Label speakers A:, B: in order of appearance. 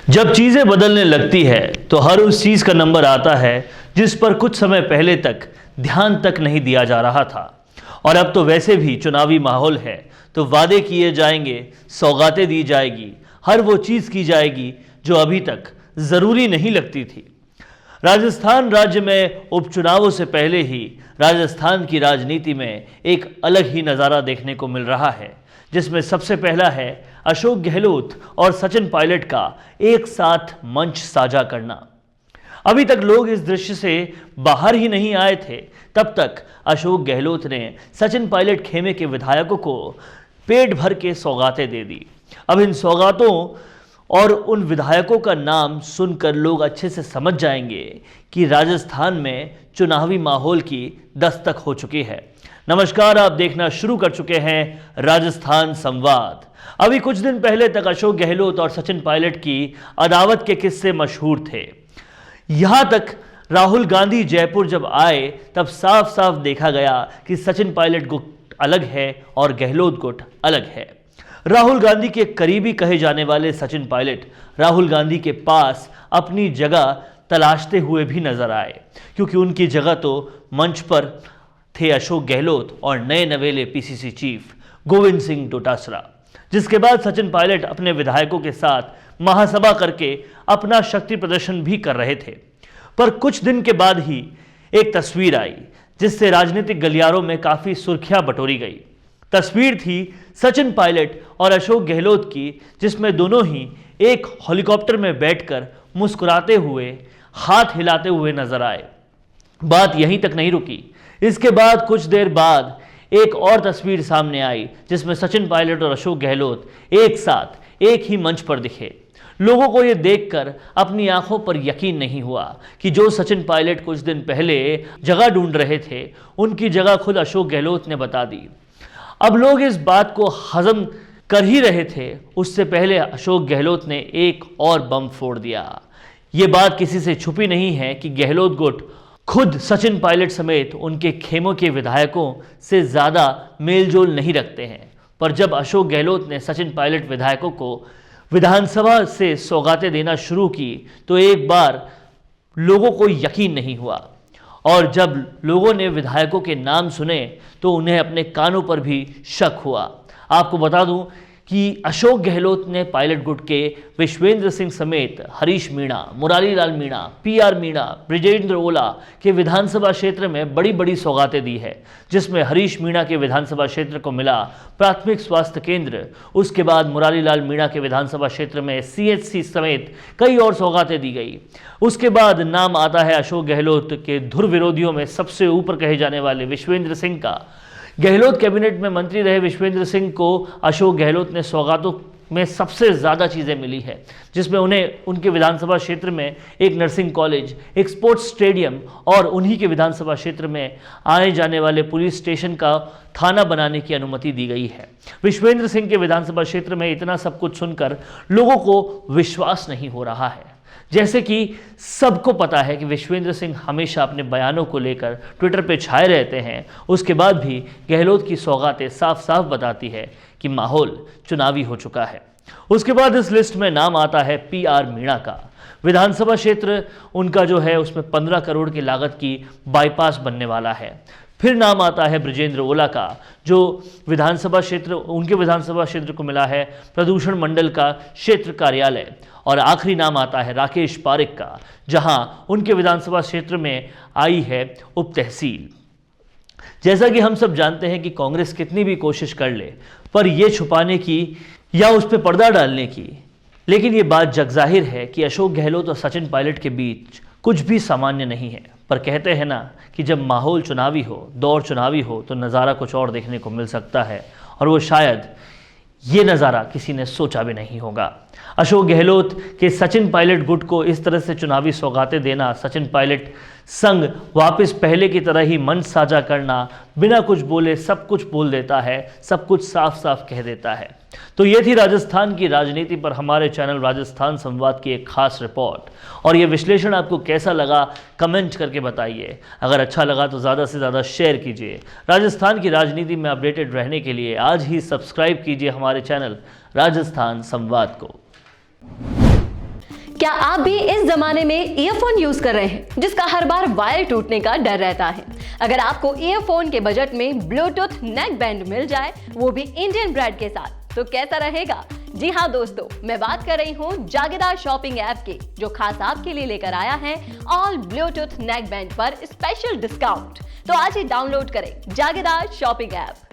A: जब चीज़ें बदलने लगती है तो हर उस चीज़ का नंबर आता है जिस पर कुछ समय पहले तक ध्यान तक नहीं दिया जा रहा था। और अब तो वैसे भी चुनावी माहौल है तो वादे किए जाएंगे, सौगातें दी जाएगी, हर वो चीज़ की जाएगी जो अभी तक ज़रूरी नहीं लगती थी। राजस्थान राज्य में उपचुनावों से पहले ही राजस्थान की राजनीति में एक अलग ही नज़ारा देखने को मिल रहा है, जिसमें सबसे पहला है अशोक गहलोत और सचिन पायलट का एक साथ मंच साझा करना। अभी तक लोग इस दृश्य से बाहर ही नहीं आए थे, तब तक अशोक गहलोत ने सचिन पायलट खेमे के विधायकों को पेट भर के सौगातें दे दी। अब इन सौगातों और उन विधायकों का नाम सुनकर लोग अच्छे से समझ जाएंगे कि राजस्थान में चुनावी माहौल की दस्तक हो चुकी है। नमस्कार, आप देखना शुरू कर चुके हैं राजस्थान संवाद। अभी कुछ दिन पहले तक अशोक गहलोत और सचिन पायलट की अदावत के किस्से मशहूर थे। यहां तक राहुल गांधी जयपुर जब आए तब साफ साफ देखा गया कि सचिन पायलट गुट अलग है और गहलोत गुट अलग है। राहुल गांधी के करीबी कहे जाने वाले सचिन पायलट राहुल गांधी के पास अपनी जगह तलाशते हुए भी नजर आए, क्योंकि उनकी जगह तो मंच पर थे अशोक गहलोत और नए नवेले पीसीसी चीफ गोविंद सिंह डोटासरा। जिसके बाद सचिन पायलट अपने विधायकों के साथ महासभा करके अपना शक्ति प्रदर्शन भी कर रहे थे। पर कुछ दिन के बाद ही एक तस्वीर आई जिससे राजनीतिक गलियारों में काफी सुर्खियां बटोरी गई। तस्वीर थी सचिन पायलट और अशोक गहलोत की, जिसमें दोनों ही एक हेलीकॉप्टर में बैठकर मुस्कुराते हुए, हाथ हिलाते हुए नजर आए। बात यहीं तक नहीं रुकी। इसके बाद कुछ देर बाद एक और तस्वीर सामने आई जिसमें सचिन पायलट और अशोक गहलोत एक साथ एक ही मंच पर दिखे। लोगों को यह देखकर अपनी आंखों पर यकीन नहीं हुआ कि जो सचिन पायलट कुछ दिन पहले जगह ढूंढ रहे थे, उनकी जगह खुद अशोक गहलोत ने बता दी। अब लोग इस बात को हजम कर ही रहे थे, उससे पहले अशोक गहलोत ने एक और बम फोड़ दिया। ये बात किसी से छुपी नहीं है कि गहलोत गुट खुद सचिन पायलट समेत उनके खेमों के विधायकों से ज़्यादा मेलजोल नहीं रखते हैं। पर जब अशोक गहलोत ने सचिन पायलट विधायकों को विधानसभा से सौगातें देना शुरू की तो एक बार लोगों को यकीन नहीं हुआ, और जब लोगों ने विधायकों के नाम सुने तो उन्हें अपने कानों पर भी शक हुआ। आपको बता दूं कि अशोक गहलोत ने पायलट गुट के विश्वेंद्र सिंह समेत हरीश मीणा, मुरारी लाल मीणा, पीआर मीणा, ब्रिजेंद्र ओला के विधानसभा क्षेत्र में बड़ी बड़ी सौगातें दी है, जिसमें हरीश मीणा के विधानसभा क्षेत्र को मिला प्राथमिक स्वास्थ्य केंद्र। उसके बाद मुरारी लाल मीणा के विधानसभा क्षेत्र में सीएचसी समेत कई और सौगातें दी गई। उसके बाद नाम आता है अशोक गहलोत के धुर विरोधियों में सबसे ऊपर कहे जाने वाले विश्वेंद्र सिंह का। गहलोत कैबिनेट में मंत्री रहे विश्वेंद्र सिंह को अशोक गहलोत ने सौगातों में सबसे ज़्यादा चीज़ें मिली है, जिसमें उन्हें उनके विधानसभा क्षेत्र में एक नर्सिंग कॉलेज, एक स्पोर्ट्स स्टेडियम और उन्हीं के विधानसभा क्षेत्र में आने जाने वाले पुलिस स्टेशन का थाना बनाने की अनुमति दी गई है। विश्वेंद्र सिंह के विधानसभा क्षेत्र में इतना सब कुछ सुनकर लोगों को विश्वास नहीं हो रहा है। जैसे कि सबको पता है कि विश्वेंद्र सिंह हमेशा अपने बयानों को लेकर ट्विटर पे छाए रहते हैं, उसके बाद भी गहलोत की सौगातें साफ साफ बताती है कि माहौल चुनावी हो चुका है। उसके बाद इस लिस्ट में नाम आता है पीआर मीणा का। विधानसभा क्षेत्र उनका जो है उसमें 15 करोड़ की लागत की बाईपास बनने वाला है। फिर नाम आता है ब्रिजेंद्र ओला का, जो विधानसभा क्षेत्र उनके विधानसभा क्षेत्र को मिला है प्रदूषण मंडल का क्षेत्र कार्यालय। और आखिरी नाम आता है राकेश पारिक का, जहां उनके विधानसभा क्षेत्र में आई है उप तहसील। जैसा कि हम सब जानते हैं कि कांग्रेस कितनी भी कोशिश कर ले पर यह छुपाने की या उस पर पर्दा डालने की, लेकिन ये बात जगजाहिर है कि अशोक गहलोत और सचिन पायलट के बीच कुछ भी सामान्य नहीं है। पर कहते हैं ना कि जब माहौल चुनावी हो, दौर चुनावी हो, तो नज़ारा कुछ और देखने को मिल सकता है, और वो शायद ये नज़ारा किसी ने सोचा भी नहीं होगा। अशोक गहलोत के सचिन पायलट गुट को इस तरह से चुनावी सौगातें देना, सचिन पायलट संग वापस पहले की तरह ही मंच साझा करना, बिना कुछ बोले सब कुछ बोल देता है, सब कुछ साफ साफ कह देता है। तो ये थी राजस्थान की राजनीति पर हमारे चैनल राजस्थान संवाद की एक खास रिपोर्ट, और ये विश्लेषण आपको कैसा लगा कमेंट करके बताइए। अगर अच्छा लगा तो ज़्यादा से ज़्यादा शेयर कीजिए। राजस्थान की राजनीति में अपडेटेड रहने के लिए आज ही सब्सक्राइब कीजिए हमारे चैनल राजस्थान संवाद को।
B: क्या आप भी इस जमाने में ईयरफोन यूज कर रहे हैं जिसका हर बार वायर टूटने का डर रहता है? अगर आपको ईयरफोन के बजट में ब्लूटूथ नेक बैंड मिल जाए, वो भी इंडियन ब्रांड के साथ, तो कैसा रहेगा? जी हाँ दोस्तों, मैं बात कर रही हूँ जागीदार शॉपिंग ऐप की, जो खास आपके लिए लेकर आया है ऑल ब्लूटूथ नेक बैंड पर स्पेशल डिस्काउंट। तो आज ही डाउनलोड करें जागीदार शॉपिंग ऐप।